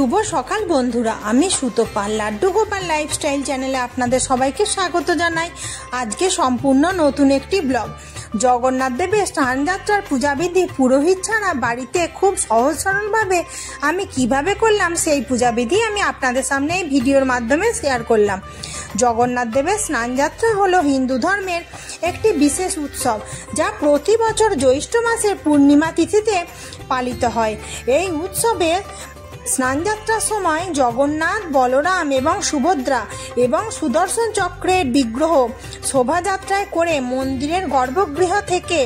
শুভ সকাল বন্ধুরা, আমি সুতপা লাড্ডু গোপাল লাইফস্টাইল চ্যানেলে আপনাদের সবাইকে স্বাগত জানাই। আজকে সম্পূর্ণ নতুন একটি ব্লগ। জগন্নাথ দেবের স্নানযাত্রার পূজাবিধি পুরোহিত ছাড়া বাড়িতে খুব সহজ সরলভাবে আমি কিভাবে করলাম সেই পূজাবিধি আমি আপনাদের সামনে এই ভিডিওর মাধ্যমে শেয়ার করলাম। জগন্নাথ দেবের স্নানযাত্রা হলো হিন্দু ধর্মের একটি বিশেষ উৎসব, যা প্রতি বছর জ্যৈষ্ঠ মাসের পূর্ণিমা তিথিতে পালিত হয়। এই উৎসবে স্নানযাত্রার সময় জগন্নাথ, বলরাম এবং সুভদ্রা এবং সুদর্শন চক্রের বিগ্রহ শোভাযাত্রায় করে মন্দিরের গর্ভগৃহ থেকে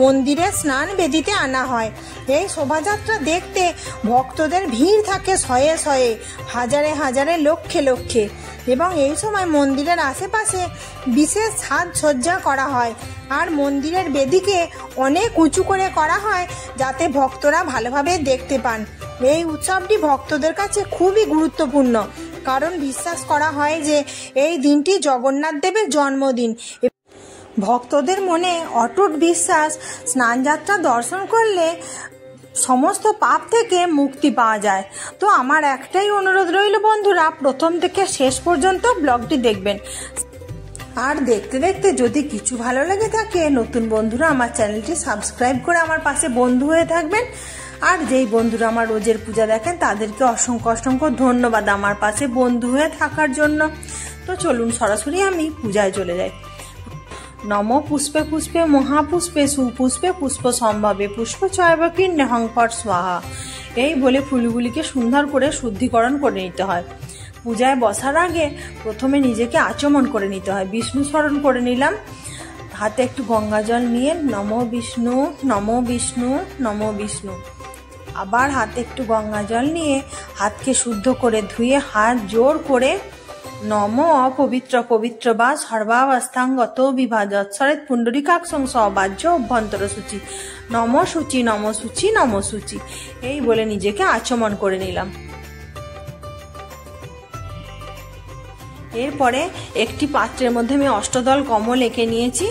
মন্দিরের স্নান বেদিতে আনা হয়। এই শোভাযাত্রা দেখতে ভক্তদের ভিড় থাকে শয়ে শয়ে, হাজারে হাজারে, লক্ষে লক্ষে, এবং এই সময় মন্দিরের আশেপাশে বিশেষ সাজসজ্জা করা হয় আর মন্দিরের বেদিকে অনেক উঁচু করে করা হয় যাতে ভক্তরা ভালোভাবে দেখতে পান। এই উৎসবটি ভক্তদের কাছে খুবই গুরুত্বপূর্ণ, কারণ বিশ্বাস করা হয় যে এই দিনটি জগন্নাথ দেবের জন্মদিন। ভক্তদের মনে অটুট বিশ্বাস, স্নানযাত্রা দর্শন করলে সমস্ত পাপ থেকে মুক্তি পাওয়া যায়। তো আমার একটাই অনুরোধ রইল বন্ধুরা, প্রথম থেকে শেষ পর্যন্ত ব্লগটি দেখবেন। আর দেখতে দেখতে যদি কিছু ভালো লেগে থাকে, নতুন বন্ধুরা আমার চ্যানেলটি সাবস্ক্রাইব করে আমার পাশে বন্ধু হয়ে থাকবেন। আর যেই বন্ধুরা আমার রোজের পূজা দেখেন তাদেরকে অসংখ্য অসংখ্য ধন্যবাদ আমার পাশে বন্ধু হয়ে থাকার জন্য। তো চলুন সরাসরি আমি পূজায় চলে যাই। নম পুষ্পে পুষ্পে মহাপুষ্পে সুপুষ্পে পুষ্প সম্ভাবে পুষ্প চয়ব কীর্ণহং ফট স্বাহা। এই বলে ফুলগুলিকে সুন্দর করে শুদ্ধিকরণ করে নিতে হয়। পূজায় বসার আগে প্রথমে নিজেকে আচমন করে নিতে হয়। বিষ্ণু স্মরণ করে নিলাম, হাতে একটু গঙ্গা জল নিয়ে নম বিষ্ণু, নম বিষ্ণু, নম বিষ্ণু। আবার হাতে একটু গঙ্গা জল নিয়ে হাতকে শুদ্ধ করে ধুয়ে হাত জোর করে নম অপবিত্র পবিত্র বা সর্বাবস্থাঙ্গত বিভাজৎসরেত পুণ্ডরিকাক্ষং সবাহ্য অভ্যন্তর সূচি, নম সূচি, নম সূচি, নম সূচি, এই বলে নিজেকে আচমন করে নিলাম। এরপরে একটি পাত্রের মধ্যে আমি অষ্টদল কমল এঁকে নিয়েছি।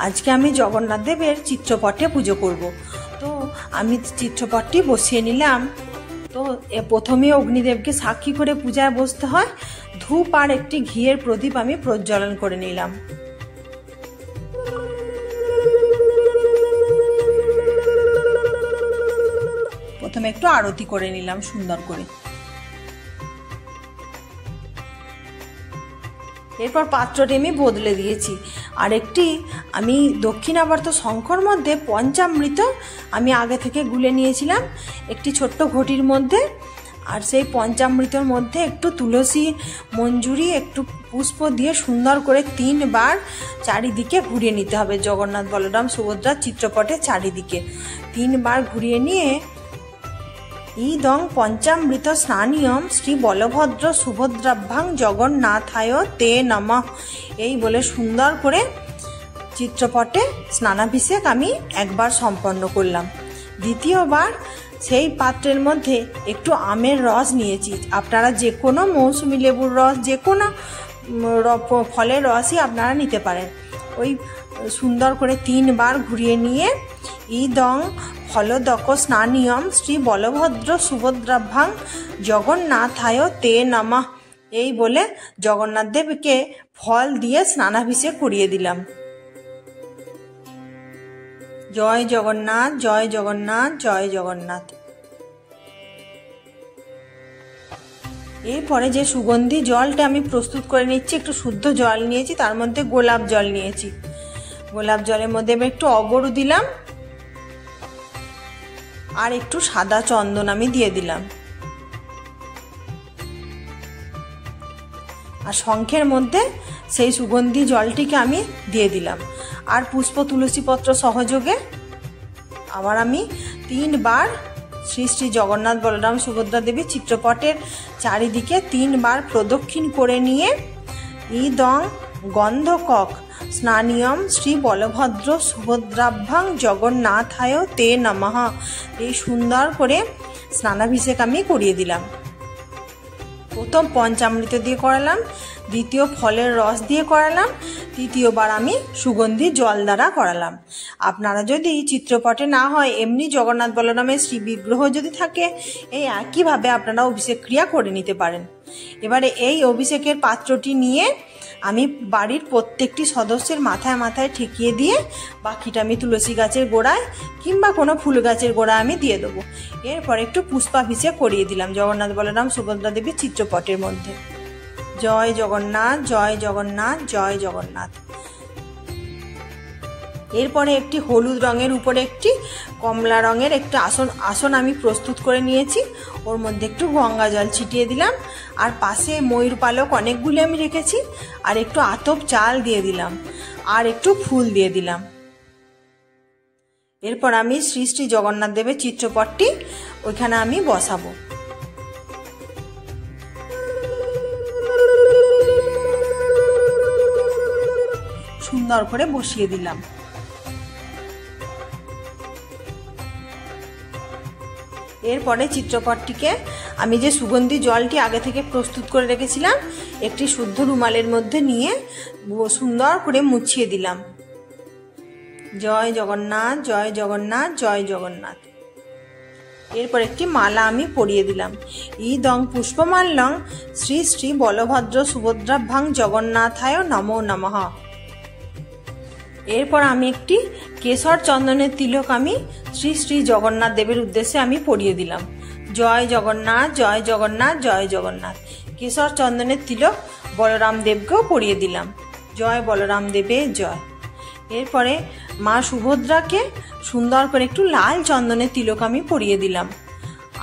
আজকে আমি জগন্নাথ দেবের চিত্রপটে পুজো করব। তো আমি চিত্রপটটি বসিয়ে নিলাম। তো প্রথমে অগ্নিদেবকে সাক্ষী করে পূজায় বসতে হয়। ধূপ আর একটি ঘিয়ের প্রদীপ আমি প্রজ্বলন করে নিলাম। প্রথমে একটু আরতি করে নিলাম সুন্দর করে। এরপর পাত্রটি আমি বদলে দিয়েছি। আরেকটি আমি দক্ষিণাবর্ত শঙ্খর মধ্যে পঞ্চামৃত আমি আগে থেকে গুলে নিয়েছিলাম একটি ছোট্ট ঘটির মধ্যে। আর সেই পঞ্চামৃতর মধ্যে একটু তুলসী, মঞ্জুরি, একটু পুষ্প দিয়ে সুন্দর করে 3 বার চারিদিকে ঘুরিয়ে নিতে হবে। জগন্নাথ, বলরাম, সুভদ্রার চিত্রপটে চারিদিকে 3 বার ঘুরিয়ে নিয়ে ইদং পঞ্চামৃত স্নানিয়ম শ্রী বলভদ্র সুভদ্রাভ্যাং জগন্নাথায় তে নমঃ, এই বলে সুন্দর করে চিত্রপটে স্নানাভিষেক আমি একবার সম্পন্ন করলাম। দ্বিতীয়বার সেই পাত্রের মধ্যে একটু আমের রস নিয়েছি। আপনারা যে কোনো মৌসুমি লেবুর রস, যে কোনো ফলের রসই আপনারা নিতে পারেন। ওই সুন্দর করে 3 বার ঘুরিয়ে নিয়ে ইদং ফলদক স্নানিয়ম শ্রী বলভদ্র সুভদ্রাভ্যাং জগন্নাথায় তে নমঃ, এই বলে জগন্নাথ দেবকে ফল দিয়ে স্নানাভিষেক করিয়ে দিলাম। জয় জগন্নাথ, জয় জগন্নাথ, জয় জগন্নাথ। এরপরে যে সুগন্ধি জলটা আমি প্রস্তুত করে নিচ্ছি, একটু শুদ্ধ জল নিয়েছি, তার মধ্যে গোলাপ জল নিয়েছি। গোলাপ জলের মধ্যে আমি একটু অগরু দিলাম আর একটু সাদা চন্দন আমি দিয়ে দিলাম। আর শঙ্খের মধ্যে সেই সুগন্ধি জলটিকে আমি দিয়ে দিলাম। আর পুষ্প, তুলসী পত্র সহযোগে আবার আমি 3 বার শ্রী শ্রী জগন্নাথ, বলরাম, সুভদ্রা দেবী চিত্রপটের চারিদিকে 3 বার প্রদক্ষিণ করে নিয়ে ইদং গন্ধকক স্নানিয়ম শ্রী বলভদ্র সুভদ্রাভ্যাং জগন্নাথায় তে নমঃ, এই সুন্দর করে স্নানাভিষেক আমি করিয়ে দিলাম। প্রথম পঞ্চামৃত দিয়ে করালাম, দ্বিতীয় ফলের রস দিয়ে করালাম, তৃতীয়বার আমি সুগন্ধি জল দ্বারা করালাম। আপনারা যদি চিত্রপটে না হয় এমনি জগন্নাথ বলরামের শ্রী বিগ্রহ যদি থাকে, এই একইভাবে আপনারা অভিষেক ক্রিয়া করে নিতে পারেন। এবারে এই অভিষেকের পাত্রটি নিয়ে আমি বাড়ির প্রত্যেকটি সদস্যের মাথায় মাথায় ঠেকিয়ে দিয়ে বাকিটা আমি তুলসী গাছের গোড়ায় কিংবা কোনো ফুল গাছের গোড়ায় আমি দিয়ে দেবো। এরপর একটু পুষ্পাভিষেক করিয়ে দিলাম জগন্নাথ বলরাম সুভদ্রা দেবীর চিত্রপটের মধ্যে। জয় জগন্নাথ, জয় জগন্নাথ, জয় জগন্নাথ। এরপরে একটি হলুদ রঙের উপরে একটি কমলা রঙের একটি আসন আমি প্রস্তুত করে নিয়েছি। ওর মধ্যে একটু গঙ্গা জল ছিটিয়ে দিলাম, আর পাশে ময়ূর পালক অনেকগুলি আমি রেখেছি, আর একটু আতপ চাল দিয়ে দিলাম, আর একটু ফুল দিয়ে দিলাম। এরপর আমি শ্রী শ্রী জগন্নাথ দেবের চিত্রপটটি ওইখানে আমি বসাবো। সুন্দর করে বসিয়ে দিলাম। এরপরে চিত্রপটটিকে আমি যে সুগন্ধি জলটি আগে থেকে প্রস্তুত করে রেখেছিলাম একটি শুদ্ধ রুমালের মধ্যে নিয়ে সুন্দর করে মুছিয়ে দিলাম। জয় জগন্নাথ, জয় জগন্নাথ, জয় জগন্নাথ। এরপর একটি মালা আমি পরিয়ে দিলাম। ইদং পুষ্পমাল্যং শ্রী শ্রী বলভদ্র সুভদ্রাভ্যাং জগন্নাথায় নমো নমঃ। এরপর আমি একটি কেশর চন্দনের তিলক আমি শ্রী শ্রী জগন্নাথ দেবের উদ্দেশ্যে আমি পরিয়ে দিলাম। জয় জগন্নাথ, জয় জগন্নাথ, জয় জগন্নাথ। কেশর চন্দনের তিলক বলরাম দেবকেও পরিয়ে দিলাম। জয় বলরাম দেবে জয়। এরপরে মা সুভদ্রাকে সুন্দর করে একটু লাল চন্দনের তিলক আমি পরিয়ে দিলাম,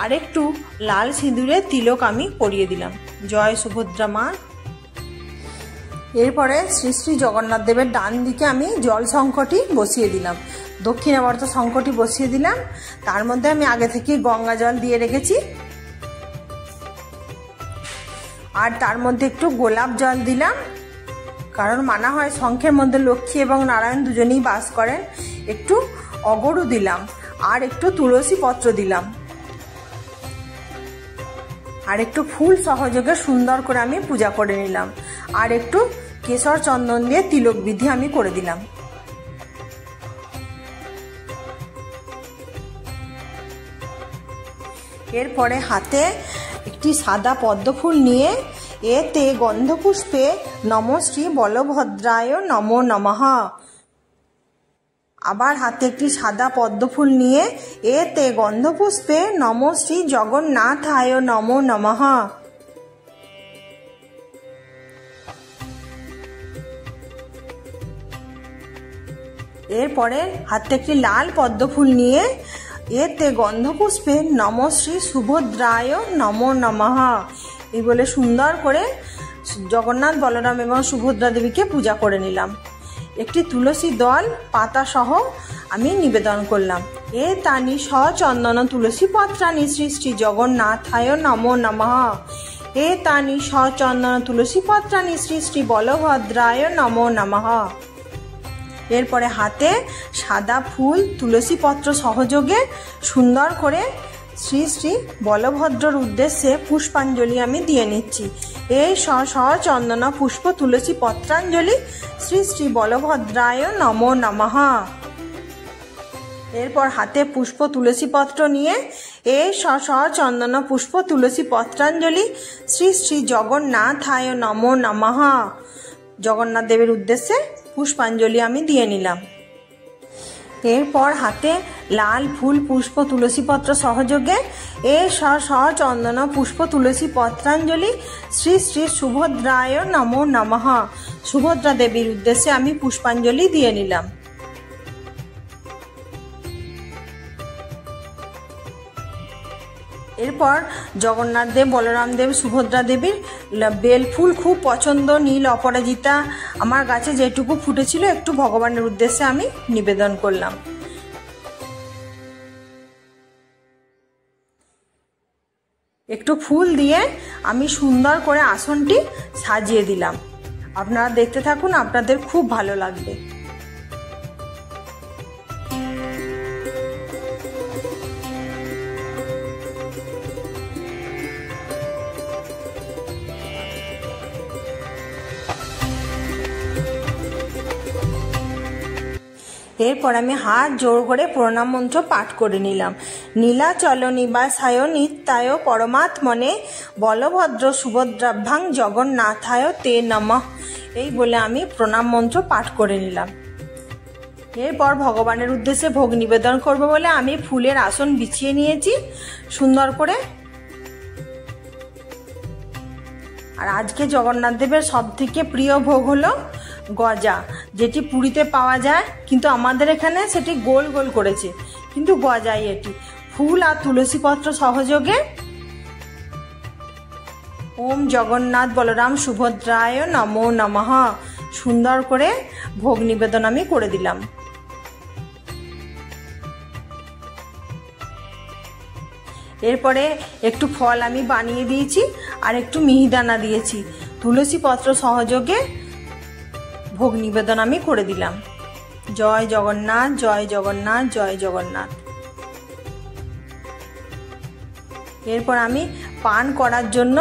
আর একটু লাল সিঁদুরের তিলক আমি পরিয়ে দিলাম। জয় সুভদ্রা মা। এরপরে শ্রী শ্রী জগন্নাথ দেবের ডান দিকে আমি জল শঙ্খটি বসিয়ে দিলাম, দক্ষিণাবর্ত শঙ্খটি বসিয়ে দিলাম। তার মধ্যে আমি আগে থেকে গঙ্গা জল দিয়ে রেখেছি, আর তার মধ্যে একটু গোলাপ জল দিলাম, কারণ মানা হয় শঙ্খের মধ্যে লক্ষ্মী এবং নারায়ণ দুজনেই বাস করেন। একটু অগরু দিলাম, আর একটু তুলসী পত্র দিলাম, আর একটু ফুল সহযোগে সুন্দর করে আমি পূজা করে নিলাম, আর একটু কেশর চন্দন দিয়ে তিলক বিধি আমি করে দিলাম। এরপরে হাতে একটি সাদা পদ্ম ফুল নিয়ে এতে গন্ধপুষ্পে নম শ্রী বলভদ্রায় নমো নমঃ। আবার হাতে একটি সাদা পদ্ম ফুল নিয়ে এতে গন্ধপুষ্পে নম শ্রী জগন্নাথায় নমো নমঃ। এরপরে হাতে একটি লাল পদ্ম ফুল নিয়ে এতে গন্ধপুষ্পে নম শ্রী সুভদ্রায় নমো নমঃ এই বলে সুন্দর করে জগন্নাথ বলরাম এবং সুভদ্রা দেবীকে পূজা করে নিলাম। একটি তুলসী দল পাতা সহ আমি নিবেদন করলাম। এ তানি সচন্দন তুলসী পত্রানি শ্রী শ্রী জগন্নাথায় নমো নমঃ। এ তানি সচন্দন তুলসী পত্রানি শ্রী শ্রী বলভদ্রায় নমো নমঃ। এরপরে হাতে সাদা ফুল তুলসী পত্র সহযোগে সুন্দর করে শ্রী শ্রী বলভদ্রর উদ্দেশ্যে পুষ্পাঞ্জলি আমি দিয়ে নিচ্ছি। এই সচন্দন পুষ্প তুলসী পত্রাঞ্জলি শ্রী শ্রী বলভদ্রায় নমো নমঃ। এরপর হাতে পুষ্প তুলসী পত্র নিয়ে এই সচন্দন পুষ্প তুলসী পত্রাঞ্জলি শ্রী শ্রী জগন্নাথায় নমো নমঃ জগন্নাথ দেবের উদ্দেশ্যে পুষ্পাঞ্জলি আমি দিয়ে নিলাম। এরপর হাতে লাল ফুল পুষ্প তুলসী পত্র সহযোগে এ সচন্দন পুষ্প তুলসী পত্রাঞ্জলি শ্রী শ্রী সুভদ্রায় নমো নমঃ সুভদ্রা দেবীর উদ্দেশ্যে আমি পুষ্পাঞ্জলি দিয়ে নিলাম। এরপর জগন্নাথ দেব, বলরাম দেব, সুভদ্রা দেবীর বেলফুল খুব পছন্দ, নীল অপরাজিতা আমার গাছে যেটুকু ফুটেছিল একটু ভগবানের উদ্দেশ্যে আমি নিবেদন করলাম। একটু ফুল দিয়ে আমি সুন্দর করে আসনটি সাজিয়ে দিলাম। আপনারা দেখতে থাকুন, আপনাদের খুব ভালো লাগবে। এরপর আমি হাত জোর করে প্রণাম মন্ত্র পাঠ করে নিলাম। নীলাচল নিবাসায় নিত্যায় পরমাত্মনে বলভদ্র সুভদ্রাভ্যাং জগন্নাথায় তে নমঃ, এই বলে আমি প্রণাম মন্ত্র পাঠ করে নিলাম। এরপর ভগবানের উদ্দেশ্যে ভোগ নিবেদন করব বলে আমি ফুলের আসন বিছিয়ে নিয়েছি সুন্দর করে। আর আজকে জগন্নাথ দেবের সব থেকে প্রিয় ভোগ হলো গজা, যেটি পুরীতে পাওয়া যায়, কিন্তু আমাদের এখানে সেটি গোল গোল করেছে, কিন্তু গজাই এটি। ফুল আর তুলসী পত্র সহযোগে ওম জগন্নাথ বলরাম সুভদ্রায় নমো নমঃ সুন্দর করে ভোগ নিবেদন আমি করে দিলাম। এরপরে একটু ফল আমি বানিয়ে দিয়েছি আর একটু মিহিদানা দিয়েছি, তুলসী পত্র সহযোগে ভোগ নিবেদন আমি করে দিলাম। জয় জগন্নাথ, জয় জগন্নাথ, জয় জগন্নাথ। এরপর আমি পান করার জন্য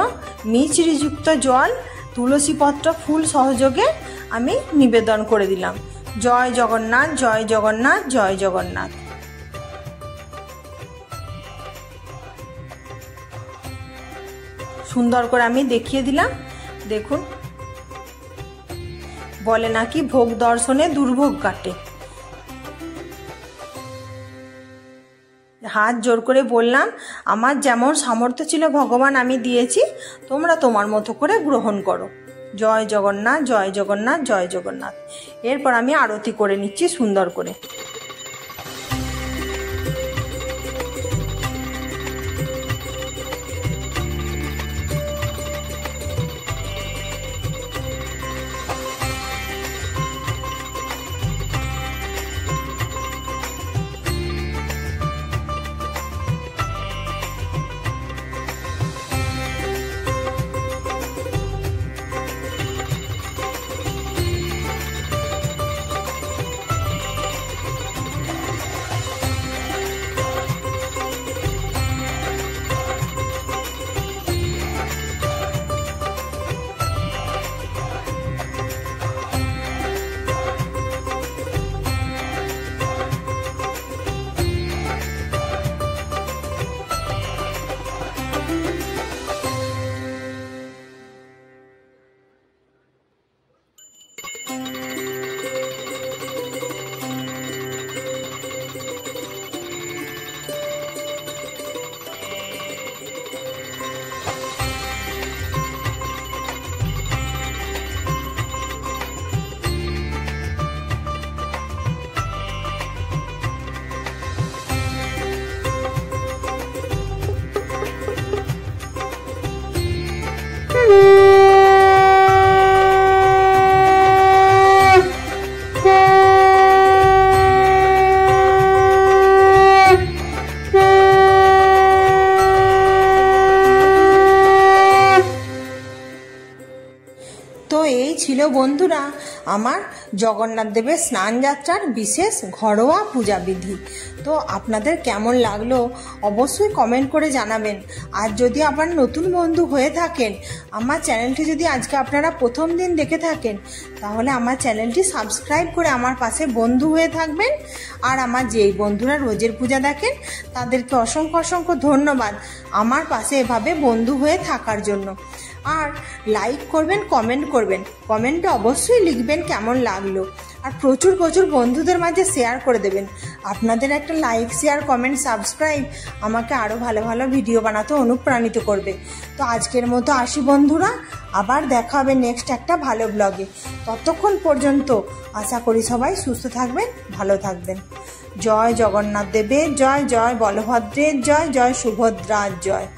মিছরিযুক্ত জল, তুলসী পত্র, ফুল সহযোগে আমি নিবেদন করে দিলাম। জয় জগন্নাথ, জয় জগন্নাথ, জয় জগন্নাথ। সুন্দর করে আমি দেখিয়ে দিলাম। দেখুন, বলে নাকি ভোগ দর্শনে দুর্ভোগ কাটে। হাত জোর করে বললাম, আমার যেমন সামর্থ্য ছিল ভগবান আমি দিয়েছি, তোমরা তোমার মতো করে গ্রহণ করো। জয় জগন্নাথ, জয় জগন্নাথ, জয় জগন্নাথ। এরপর আমি আরতি করে নিচ্ছি সুন্দর করে। তো এই ছিল বন্ধুরা আমার জগন্নাথ দেবের স্নান যাত্রার বিশেষ ঘরোয়া পূজাবিধি। তো আপনাদের কেমন লাগলো অবশ্যই কমেন্ট করে জানাবেন। আর যদি আবার নতুন বন্ধু হয়ে থাকেন, আমার চ্যানেলটি যদি আজকে আপনারা প্রথম দিন দেখে থাকেন, তাহলে আমার চ্যানেলটি সাবস্ক্রাইব করে আমার পাশে বন্ধু হয়ে থাকবেন। আর আমার যেই বন্ধুরা রোজের পূজা দেখেন, তাদেরকে অসংখ্য অসংখ্য ধন্যবাদ আমার পাশে এভাবে বন্ধু হয়ে থাকার জন্য। আর লাইক করবেন, কমেন্ট করবেন, কমেন্টে অবশ্যই লিখবেন কেমন লাগলো। আর প্রচুর প্রচুর বন্ধুদের মাঝে শেয়ার করে দেবেন। আপনাদের একটা লাইক, শেয়ার, কমেন্ট, সাবস্ক্রাইব আমাকে আরও ভালো ভালো ভিডিও বানাতে অনুপ্রাণিত করবে। তো আজকের মতো আসি বন্ধুরা, আবার দেখা হবে নেক্সট একটা ভালো ব্লগে। ততক্ষণ পর্যন্ত আশা করি সবাই সুস্থ থাকবেন, ভালো থাকবেন। জয় জগন্নাথ দেবের জয়, জয় বলভদ্রের জয়, জয় সুভদ্রার জয়।